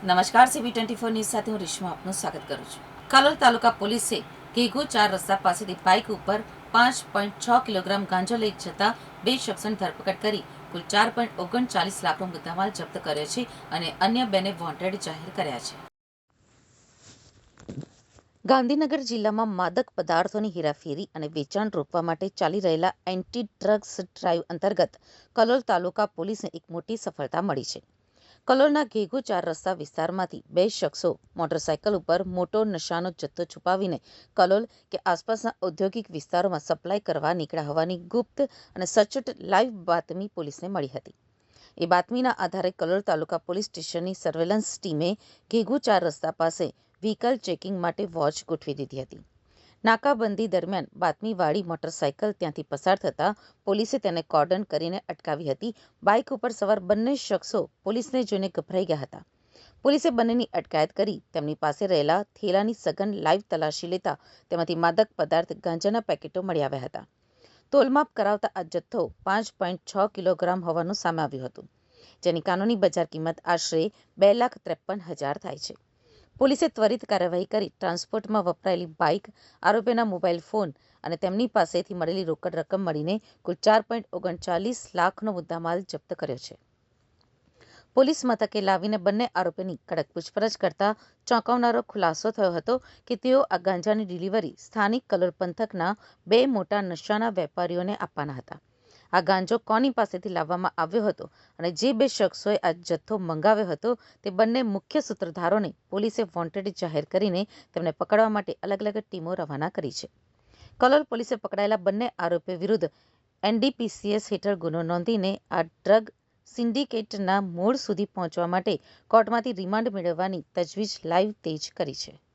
નમસ્કાર, CB24 news સાથે હું રેશમા આપનું સ્વાગત કરું છું. કલોલ તાલુકા પોલીસે ઘેઘુ 4 રસ્તા પાસેથી બાઇક ઉપર 5.6 કિલોગ્રામ ગાંજો લઈ જતા 2 શખ્સોની ધરપકડ કરી કુલ 4.39 લાખનો મુદ્દામાલ જપ્ત કર્યો છે અને અન્ય 2ને વોન્ટેડ જાહેર કર્યા છે. ગાંધીનગર જિલ્લામાં માદક પદાર્થોની હેરાફેરી અને વેચાણ રોકવા માટે ચાલી રહેલા એન્ટી ડ્રગ્સ ડ્રાઈવ અંતર્ગત કલોલ તાલુકા પોલીસને એક મોટી સફળતા મળી છે. કલોલના ઘેઘુ 4 રસ્તા વિસ્તારમાંથી 2 શખ્સો મોટરસાયકલ ઉપર મોટો નશાનો જથ્થો છુપાવીને કલોલ કે આસપાસના ઔદ્યોગિક વિસ્તારોમાં સપ્લાય કરવા નીકળ્યા હોવાની ગુપ્ત અને સચોટ લાઈવ બાતમી પોલીસને મળી હતી. એ બાતમીના આધારે કલોલ તાલુકા પોલીસ સ્ટેશનની સર્વેલન્સ ટીમે ઘેઘુ 4 રસ્તા પાસે વ્હીકલ ચેકિંગ માટે વોચ ગોઠવી દીધી હતી. નાકાબંધી દરમિયાન બાતમીવાળી મોટરસાયકલ ત્યાંથી પસાર થતાં પોલીસે તેને કોર્ડન કરીને અટકાવી હતી. બાઇક ઉપર સવાર બંને શખ્સો પોલીસને જોઈને ગભરાઈ ગયા હતા. પોલીસે બંનેની અટકાયત કરી તેમની પાસે રહેલા થેલાની સઘન લાઈવ તલાશી લેતા તેમાંથી માદક પદાર્થ ગાંજાના પેકેટો મળી આવ્યા હતા. તોલમાપ કરાવતા આ જથ્થો 5.6 કિલોગ્રામ હોવાનું સામે આવ્યું હતું, જેની કાનૂની બજાર કિંમત આશરે 2,53,000 થાય છે. પોલીસે ત્વરિત કાર્યવાહી કરી ટ્રાન્સપોર્ટમાં વપરાયેલી બાઇક, આરોપીના મોબાઈલ ફોન અને તેમની પાસેથી મળેલી રોકડ રકમ મળીને કુલ 4.39 લાખનો મુદ્દામાલ જપ્ત કર્યો છે. પોલીસ મથકે લાવીને બંને આરોપીની કડક પૂછપરછ કરતા ચોંકાવનારો ખુલાસો થયો હતો કે તેઓ આ ગાંજાની ડિલિવરી સ્થાનિક કલોલ પંથકના 2 મોટા નશાના વેપારીઓને આપવાના હતા. આ ગાંજો કોની પાસેથી લાવવામાં આવ્યો હતો અને જે 2 શખ્સોએ આ જથ્થો મંગાવ્યો હતો તે બંને મુખ્ય સૂત્રધારોને પોલીસે વોન્ટેડ જાહેર કરીને તેમને પકડવા માટે અલગ અલગ ટીમો રવાના કરી છે. કલોલ પોલીસે પકડાયેલા બંને આરોપીઓ વિરુદ્ધ NDPCS હેઠળ ગુનો નોંધીને આ ડ્રગ સિન્ડિકેટના મૂળ સુધી પહોંચવા માટે કોર્ટમાંથી રિમાન્ડ મેળવવાની તજવીજ લાઈવ તેજ કરી છે.